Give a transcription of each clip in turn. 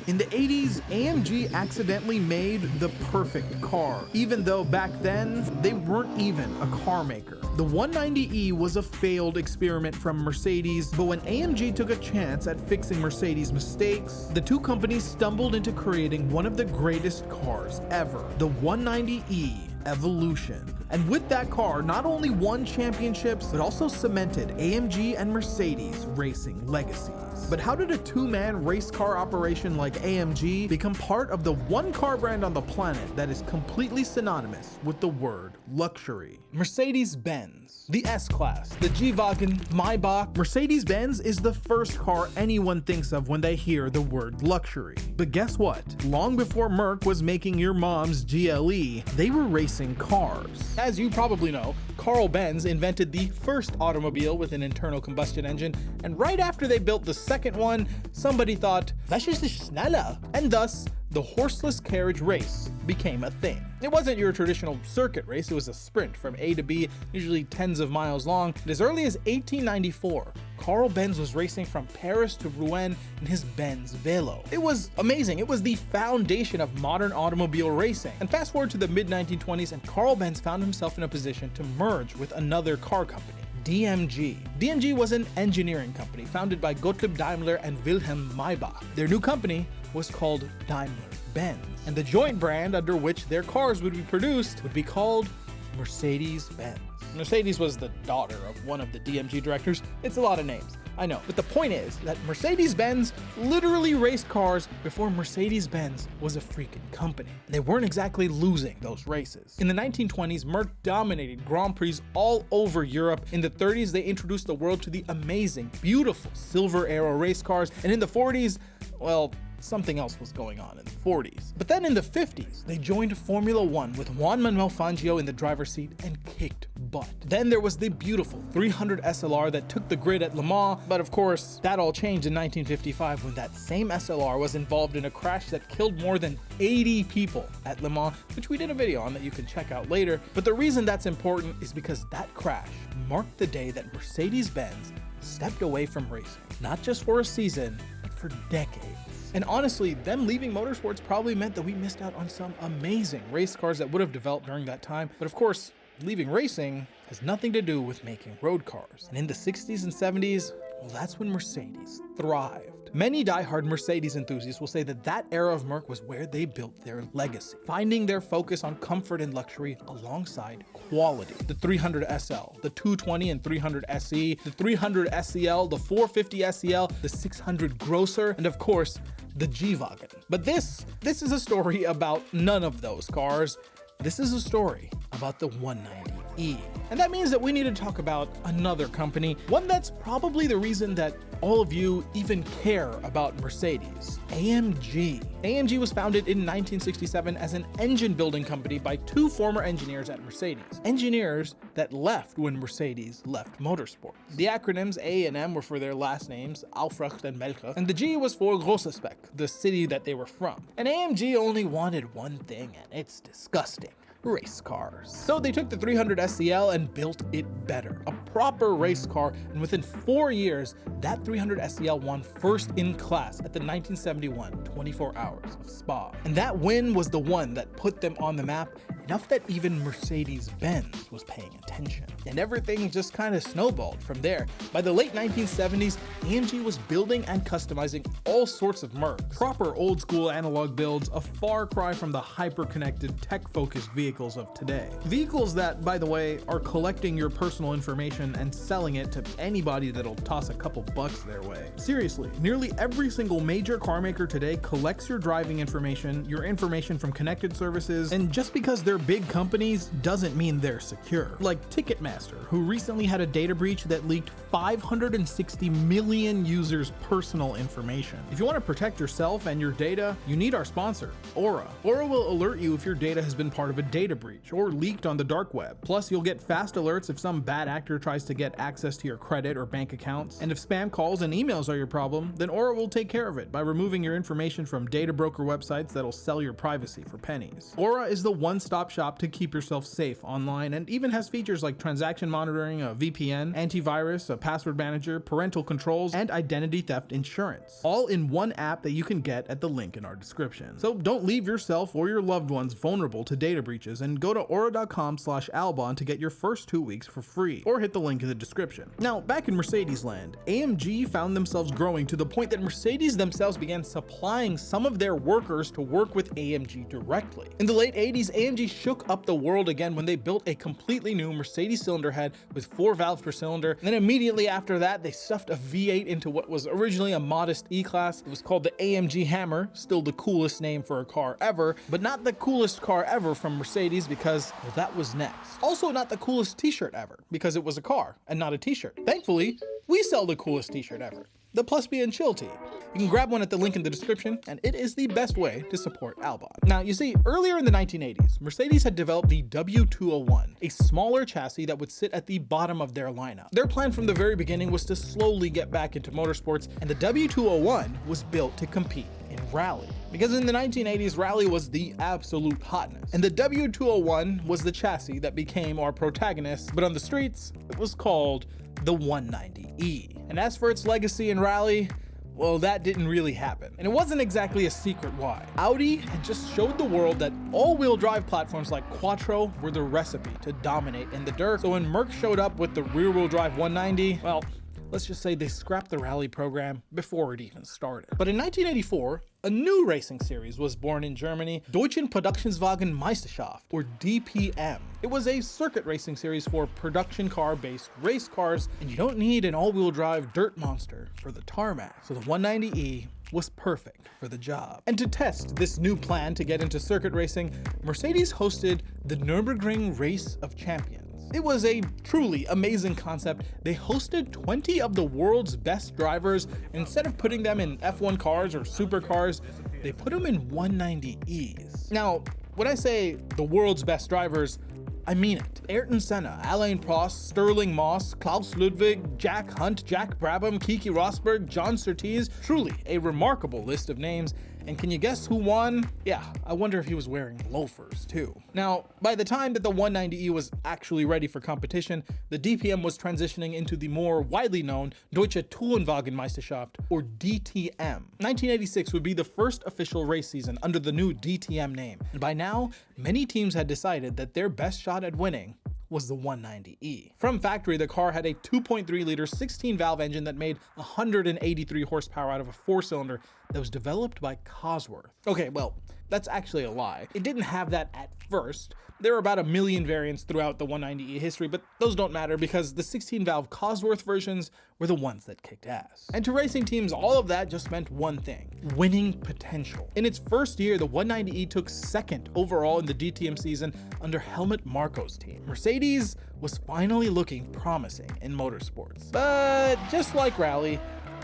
In the 80s, AMG accidentally made the perfect car, even though back then, they weren't even a car maker. The 190e was a failed experiment from Mercedes, but when AMG took a chance at fixing Mercedes' mistakes, the two companies stumbled into creating one of the greatest cars ever, the 190e Evolution. And with that car, not only won championships, but also cemented AMG and Mercedes racing legacies. But how did a two-man race car operation like AMG become part of the one car brand on the planet that is completely synonymous with the word luxury? Mercedes-Benz, the S-Class, the G-Wagen, Maybach. Mercedes-Benz is the first car anyone thinks of when they hear the word luxury. But guess what? Long before Merc was making your mom's GLE, they were racing cars. As you probably know, Carl Benz invented the first automobile with an internal combustion engine, and right after they built the second one, somebody thought, "Was ist schneller?" And thus, the horseless carriage race became a thing. It wasn't your traditional circuit race, it was a sprint from A to B, usually tens of miles long. And as early as 1894, Carl Benz was racing from Paris to Rouen in his Benz Velo. It was amazing. It was the foundation of modern automobile racing. And fast forward to the mid-1920s, and Carl Benz found himself in a position to merge with another car company, DMG. DMG was an engineering company founded by Gottlieb Daimler and Wilhelm Maybach. Their new company was called Daimler-Benz, and the joint brand under which their cars would be produced would be called Mercedes-Benz. Mercedes was the daughter of one of the DMG directors. It's a lot of names, I know, but the point is that Mercedes-Benz literally raced cars before Mercedes-Benz was a freaking company. They weren't exactly losing those races. In the 1920s, Merc dominated Grand Prix all over Europe. In the 30s, they introduced the world to the amazing, beautiful Silver Arrow race cars, and in the 40s, well, something else was going on in the 40s. But then in the 50s, they joined Formula One with Juan Manuel Fangio in the driver's seat and kicked butt. Then there was the beautiful 300 SLR that took the grid at Le Mans, but of course, that all changed in 1955 when that same SLR was involved in a crash that killed more than 80 people at Le Mans, which we did a video on that you can check out later. But the reason that's important is because that crash marked the day that Mercedes-Benz stepped away from racing, not just for a season, but for decades. And honestly, them leaving motorsports probably meant that we missed out on some amazing race cars that would have developed during that time. But of course, leaving racing has nothing to do with making road cars. And in the 60s and 70s, well, that's when Mercedes thrived. Many diehard Mercedes enthusiasts will say that that era of Merc was where they built their legacy, finding their focus on comfort and luxury alongside quality. The 300 SL, the 220 and 300 SE, the 300 SEL, the 450 SEL, the 600 Grosser, and of course, the G-Wagen. But this is a story about none of those cars. This is a story about the 190e. And that means that we need to talk about another company, one that's probably the reason that all of you even care about Mercedes, AMG. AMG was founded in 1967 as an engine building company by two former engineers at Mercedes, engineers that left when Mercedes left motorsports. The acronyms A and M were for their last names, Aufrecht and Melcher, and the G was for Grossesbeck, the city that they were from. And AMG only wanted one thing, and it's disgusting: race cars. So they took the 300 SEL and built it better, a proper race car, and within 4 years, that 300 SEL won first in class at the 1971 24 Hours of Spa. And that win was the one that put them on the map, enough that even Mercedes-Benz was paying attention. And everything just kind of snowballed from there. By the late 1970s, AMG was building and customizing all sorts of Mercs. Proper old school analog builds, a far cry from the hyper-connected, tech-focused vehicles of today. Vehicles that, by the way, are collecting your personal information and selling it to anybody that'll toss a couple bucks their way. Seriously, nearly every single major car maker today collects your driving information, your information from connected services, and just because they're big companies doesn't mean they're secure. Like Ticketmaster, who recently had a data breach that leaked 560 million users' personal information. If you want to protect yourself and your data, you need our sponsor, Aura. Aura will alert you if your data has been part of a data breach or leaked on the dark web. Plus, you'll get fast alerts if some bad actor tries to get access to your credit or bank accounts. And if spam calls and emails are your problem, then Aura will take care of it by removing your information from data broker websites that'll sell your privacy for pennies. Aura is the one-stop one-stop shop to keep yourself safe online, and even has features like transaction monitoring, a VPN, antivirus, a password manager, parental controls, and identity theft insurance, all in one app that you can get at the link in our description. So don't leave yourself or your loved ones vulnerable to data breaches, and go to aura.com/Albon to get your first 2 weeks for free, or hit the link in the description. Now, back in Mercedes land, AMG found themselves growing to the point that Mercedes themselves began supplying some of their workers to work with AMG directly. In the late 80s, AMG shook up the world again when they built a completely new Mercedes cylinder head with 4 valves per cylinder, and then immediately after that, they stuffed a V8 into what was originally a modest E-Class. It was called the AMG Hammer, still the coolest name for a car ever, but not the coolest car ever from Mercedes because, well, that was next. Also not the coolest t-shirt ever, because it was a car and not a t-shirt. Thankfully, we sell the coolest t-shirt ever, the Plus B and Chill tee. You can grab one at the link in the description, and it is the best way to support Albon. Now, you see, earlier in the 1980s, Mercedes had developed the W201, a smaller chassis that would sit at the bottom of their lineup. Their plan from the very beginning was to slowly get back into motorsports, and the W201 was built to compete in rally. Because in the 1980s, rally was the absolute hotness, and the W201 was the chassis that became our protagonist, but on the streets, it was called the 190E. And as for its legacy in rally, well, that didn't really happen. And it wasn't exactly a secret why. Audi had just showed the world that all-wheel drive platforms like Quattro were the recipe to dominate in the dirt. So when Merc showed up with the rear-wheel drive 190, well, let's just say they scrapped the rally program before it even started. But in 1984, a new racing series was born in Germany, Deutschen Produktionswagen Meisterschaft, or DPM. It was a circuit racing series for production car-based race cars, and you don't need an all-wheel drive dirt monster for the tarmac. So the 190E was perfect for the job. And to test this new plan to get into circuit racing, Mercedes hosted the Nürburgring Race of Champions. It was a truly amazing concept. They hosted 20 of the world's best drivers, and instead of putting them in F1 cars or supercars, they put them in 190Es. Now, when I say the world's best drivers, I mean it. Ayrton Senna, Alain Prost, Sterling Moss, Klaus Ludwig, Jack Hunt, Jack Brabham, Keke Rosberg, John Surtees. Truly a remarkable list of names. And can you guess who won? Yeah, I wonder if he was wearing loafers too. Now, by the time that the 190E was actually ready for competition, the DPM was transitioning into the more widely known Deutsche Tourenwagenmeisterschaft, or DTM. 1986 would be the first official race season under the new DTM name, and by now, many teams had decided that their best shot at winning was the 190E. From factory, the car had a 2.3-liter 16-valve engine that made 183 horsepower out of a 4-cylinder that was developed by Cosworth. Okay, well, that's actually a lie. It didn't have that at first. There were about 1 million variants throughout the 190E history, but those don't matter because the 16-valve Cosworth versions were the ones that kicked ass. And to racing teams, all of that just meant one thing: winning potential. In its first year, the 190E took second overall in the DTM season under Helmut Marko's team. Mercedes was finally looking promising in motorsports. But just like rally,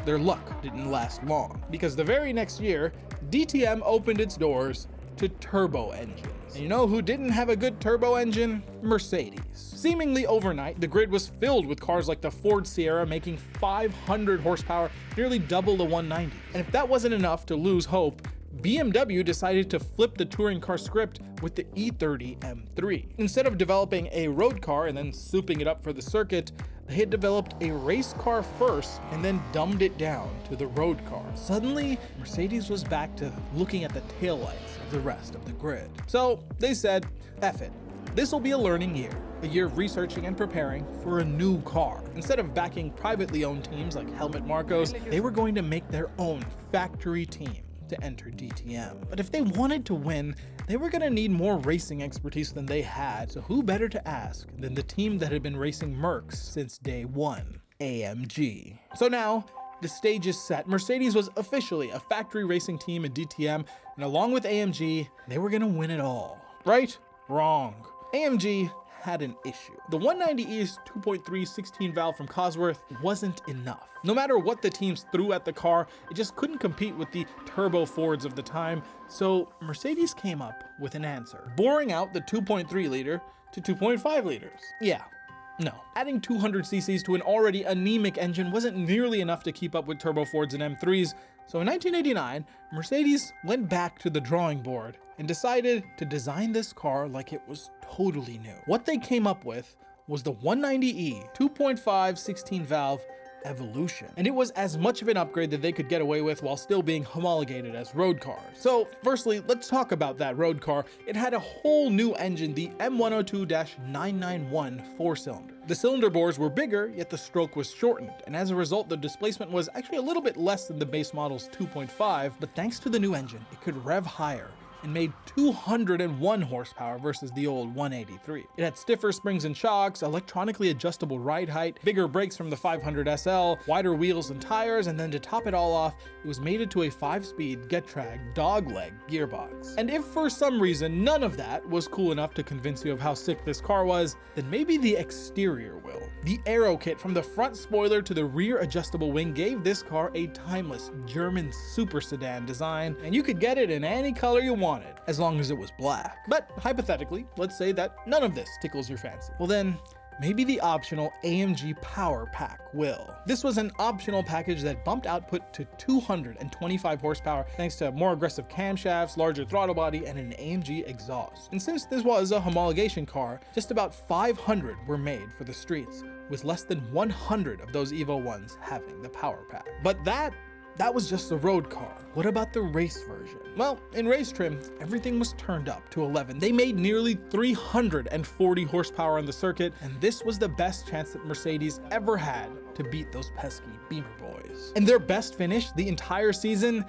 their luck didn't last long, because the very next year, DTM opened its doors to turbo engines. And you know who didn't have a good turbo engine? Mercedes. Seemingly overnight, the grid was filled with cars like the Ford Sierra making 500 horsepower, nearly double the 190. And if that wasn't enough to lose hope, BMW decided to flip the touring car script with the E30 M3. Instead of developing a road car and then souping it up for the circuit, they had developed a race car first and then dumbed it down to the road car. Suddenly, Mercedes was back to looking at the taillights of the rest of the grid. So they said, F it. This will be a learning year, a year of researching and preparing for a new car. Instead of backing privately owned teams like Helmut Marko's, they were going to make their own factory team to enter DTM. But if they wanted to win, they were going to need more racing expertise than they had, so who better to ask than the team that had been racing Mercs since day one, AMG. So now, the stage is set. Mercedes was officially a factory racing team in DTM, and along with AMG, they were going to win it all. Right? Wrong. AMG had an issue. The 190E's 2.3 16-valve from Cosworth wasn't enough. No matter what the teams threw at the car, it just couldn't compete with the turbo Fords of the time, so Mercedes came up with an answer, boring out the 2.3 liter to 2.5 liters. Yeah, No, adding 200 cc's to an already anemic engine wasn't nearly enough to keep up with turbo Fords and M3s, so in 1989, Mercedes went back to the drawing board and decided to design this car like it was totally new. What they came up with was the 190e 2.5 16-valve Evolution, and it was as much of an upgrade that they could get away with while still being homologated as road cars. So firstly, let's talk about that road car. It had a whole new engine, the M102-991 4-cylinder. The cylinder bores were bigger, yet the stroke was shortened, and as a result the displacement was actually a little bit less than the base model's 2.5, but thanks to the new engine it could rev higher and made 201 horsepower versus the old 183. It had stiffer springs and shocks, electronically adjustable ride height, bigger brakes from the 500 SL, wider wheels and tires, and then to top it all off, it was mated to a 5-speed Getrag dogleg gearbox. And if for some reason none of that was cool enough to convince you of how sick this car was, then maybe the exterior will. The aero kit from the front spoiler to the rear adjustable wing gave this car a timeless German super sedan design, and you could get it in any color you wanted, as long as it was black. But hypothetically, let's say that none of this tickles your fancy. Well then, maybe the optional AMG Power Pack will. This was an optional package that bumped output to 225 horsepower thanks to more aggressive camshafts, larger throttle body, and an AMG exhaust. And since this was a homologation car, just about 500 were made for the streets, with less than 100 of those Evo 1s having the Power Pack. But that was just the road car. What about the race version? Well, in race trim, everything was turned up to 11. They made nearly 340 horsepower on the circuit, and this was the best chance that Mercedes ever had to beat those pesky Beamer boys. And their best finish the entire season?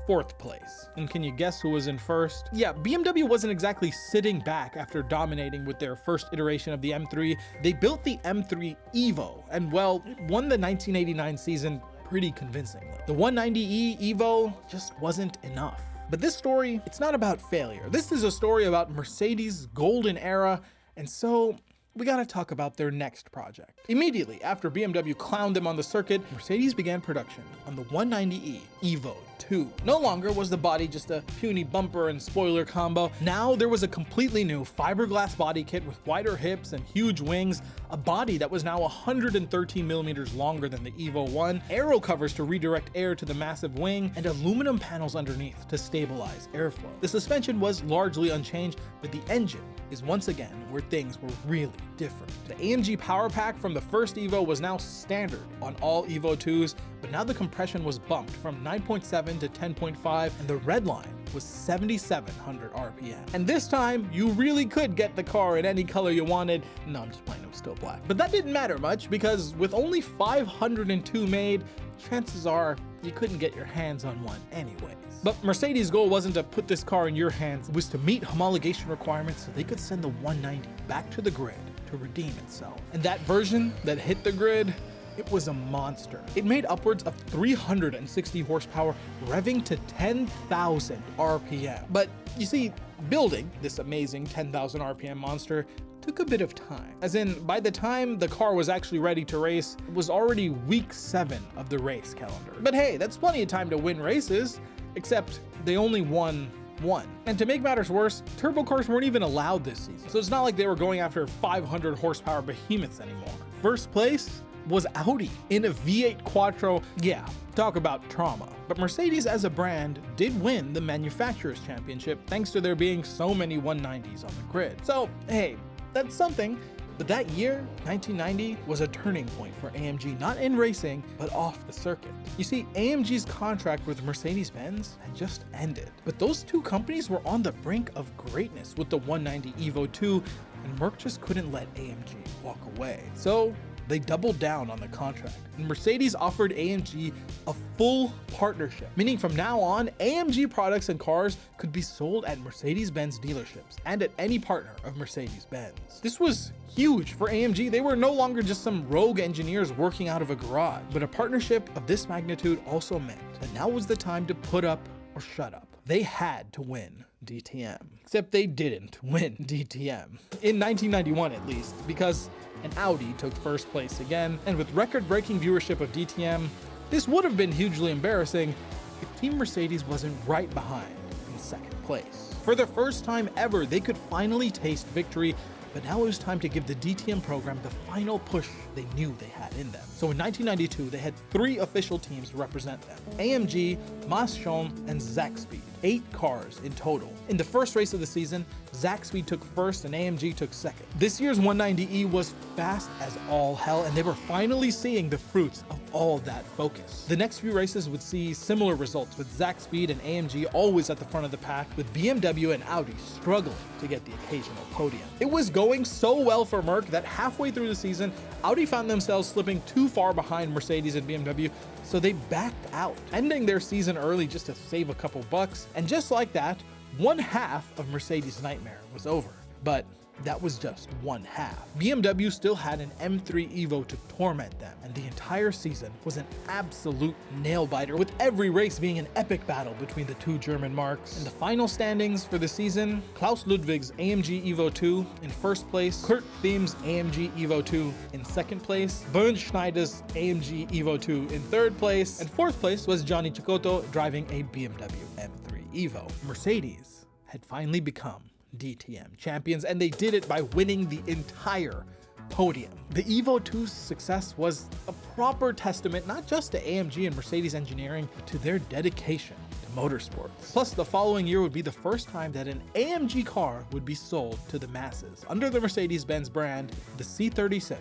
4th place. And can you guess who was in first? Yeah, BMW wasn't exactly sitting back after dominating with their first iteration of the M3. They built the M3 Evo, and well, won the 1989 season pretty convincingly. The 190e Evo just wasn't enough. But this story, it's not about failure. This is a story about Mercedes' golden era, and so we gotta talk about their next project. Immediately after BMW clowned them on the circuit, Mercedes began production on the 190e Evo 2. No longer was the body just a puny bumper and spoiler combo. Now there was a completely new fiberglass body kit with wider hips and huge wings, a body that was now 113 millimeters longer than the Evo 1, aero covers to redirect air to the massive wing, and aluminum panels underneath to stabilize airflow. The suspension was largely unchanged, but the engine is once again where things were really different. The AMG Power Pack from the first Evo was now standard on all Evo 2s, but now the compression was bumped from 9.7 to 10.5, and the red line was 7,700 RPM. And this time, you really could get the car in any color you wanted. No, I'm just playing, it was still black. But that didn't matter much, because with only 502 made, chances are you couldn't get your hands on one anyways. But Mercedes' goal wasn't to put this car in your hands, it was to meet homologation requirements so they could send the 190 back to the grid to redeem itself. And that version that hit the grid, it was a monster. It made upwards of 360 horsepower, revving to 10,000 RPM. But you see, building this amazing 10,000 RPM monster took a bit of time. As in, by the time the car was actually ready to race, it was already week 7 of the race calendar. But hey, that's plenty of time to win races, except they only won one. And to make matters worse, turbo cars weren't even allowed this season, so it's not like they were going after 500 horsepower behemoths anymore. First place was Audi in a V8 Quattro. Yeah, talk about trauma. But Mercedes as a brand did win the Manufacturers' Championship thanks to there being so many 190s on the grid. So hey, that's something. But that year, 1990, was a turning point for AMG, not in racing, but off the circuit. You see, AMG's contract with Mercedes-Benz had just ended, but those two companies were on the brink of greatness with the 190 Evo 2, and Merc just couldn't let AMG walk away. So they doubled down on the contract, and Mercedes offered AMG a full partnership, meaning from now on, AMG products and cars could be sold at Mercedes-Benz dealerships and at any partner of Mercedes-Benz. This was huge for AMG. They were no longer just some rogue engineers working out of a garage, but a partnership of this magnitude also meant that now was the time to put up or shut up. They had to win DTM. Except they didn't win DTM. In 1991 at least, because an Audi took first place again, and with record-breaking viewership of DTM, this would have been hugely embarrassing if Team Mercedes wasn't right behind in second place. For the first time ever, they could finally taste victory But now it was time to give the DTM program the final push they knew they had in them. So in 1992, they had 3 official teams to represent them: AMG, Maschon, and Zaxbyt. 8 cars in total. In the first race of the season, Zaxbyt took first and AMG took second. This year's 190E was fast as all hell, and they were finally seeing the fruits of all that focus. The next few races would see similar results, with Zaxbyt and AMG always at the front of the pack, with BMW and Audi struggling to get the occasional podium. It was going so well for Merc that halfway through the season, Audi found themselves slipping too far behind Mercedes and BMW, so they backed out, ending their season early just to save a couple bucks. And just like that, one half of Mercedes' nightmare was over. But that was just one half. BMW still had an M3 Evo to torment them, and the entire season was an absolute nail-biter, with every race being an epic battle between the 2 German marques. In the final standings for the season, Klaus Ludwig's AMG Evo 2 in first place, Kurt Thiem's AMG Evo 2 in second place, Bernd Schneider's AMG Evo 2 in third place, and fourth place was Johnny Cecotto driving a BMW M3 Evo. Mercedes had finally become DTM champions, and they did it by winning the entire podium. The Evo 2's success was a proper testament not just to AMG and Mercedes engineering, but to their dedication to motorsports. Plus, the following year would be the first time that an AMG car would be sold to the masses under the Mercedes-Benz brand, the C36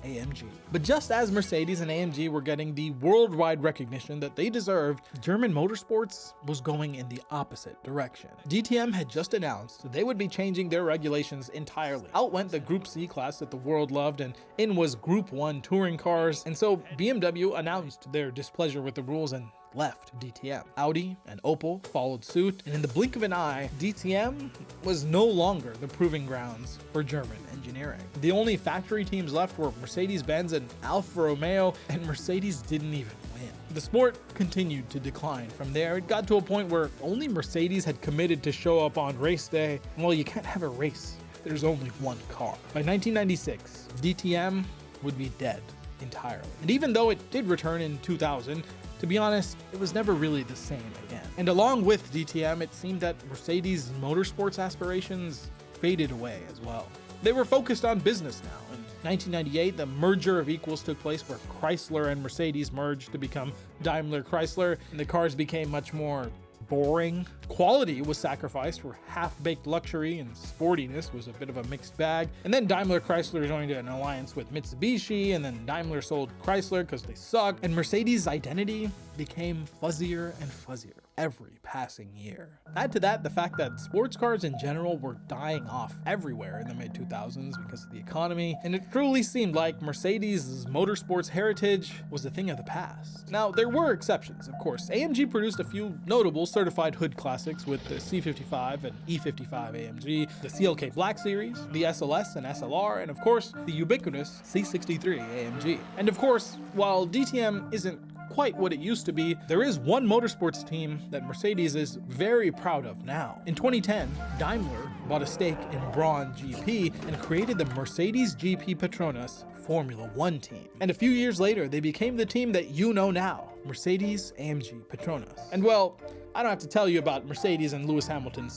AMG. But just as Mercedes and AMG were getting the worldwide recognition that they deserved, German motorsports was going in the opposite direction. DTM had just announced they would be changing their regulations entirely. Out went the Group C class that the world loved, and in was Group 1 touring cars, and so BMW announced their displeasure with the rules and left DTM. Audi and Opel followed suit, and in the blink of an eye, DTM was no longer the proving grounds for German engineering. The only factory teams left were Mercedes-Benz and Alfa Romeo, and Mercedes didn't even win. The sport continued to decline from there. It got to a point where only Mercedes had committed to show up on race day. Well, you can't have a race if there's only one car. By 1996, DTM would be dead entirely. And even though it did return in 2000, to be honest, it was never really the same again. And along with DTM, it seemed that Mercedes' motorsports aspirations faded away as well. They were focused on business now. In 1998, the merger of equals took place, where Chrysler and Mercedes merged to become Daimler Chrysler, and the cars became much more boring. Quality was sacrificed for half-baked luxury, and sportiness was a bit of a mixed bag. And then Daimler Chrysler joined an alliance with Mitsubishi, and then Daimler sold Chrysler because they sucked, and Mercedes' identity became fuzzier and fuzzier every passing year. Add to that the fact that sports cars in general were dying off everywhere in the mid-2000s because of the economy, and it truly seemed like Mercedes' motorsports heritage was a thing of the past. Now, there were exceptions, of course. AMG produced a few notable certified hood classics with the C55 and E55 AMG, the CLK Black Series, the SLS and SLR, and of course, the ubiquitous C63 AMG. And of course, while DTM isn't quite what it used to be, there is one motorsports team that Mercedes is very proud of now. In 2010, Daimler bought a stake in Braun GP and created the Mercedes GP Petronas Formula 1 team. And a few years later, they became the team that you know now, Mercedes AMG Petronas. And well, I don't have to tell you about Mercedes and Lewis Hamilton's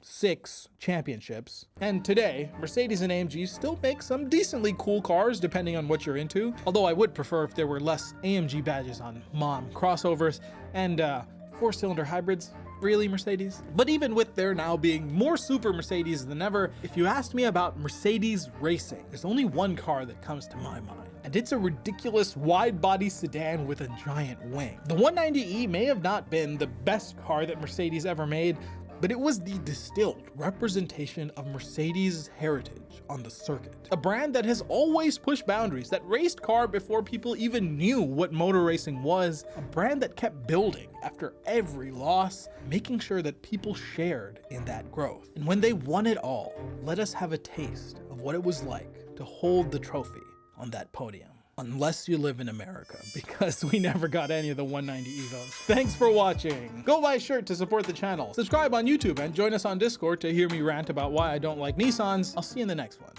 6 championships. And today, Mercedes and AMG still make some decently cool cars depending on what you're into. Although I would prefer if there were less AMG badges on mom crossovers and 4-cylinder hybrids. Really, Mercedes? But even with there now being more super Mercedes than ever, if you asked me about Mercedes racing, there's only one car that comes to my mind. And it's a ridiculous wide-body sedan with a giant wing. The 190E may have not been the best car that Mercedes ever made, but it was the distilled representation of Mercedes' heritage on the circuit. A brand that has always pushed boundaries, that raced car before people even knew what motor racing was, a brand that kept building after every loss, making sure that people shared in that growth. And when they won it all, let us have a taste of what it was like to hold the trophy on that podium. Unless you live in America, because we never got any of the 190 Evos. Thanks for watching. Go buy a shirt to support the channel. Subscribe on YouTube and join us on Discord to hear me rant about why I don't like Nissans. I'll see you in the next one.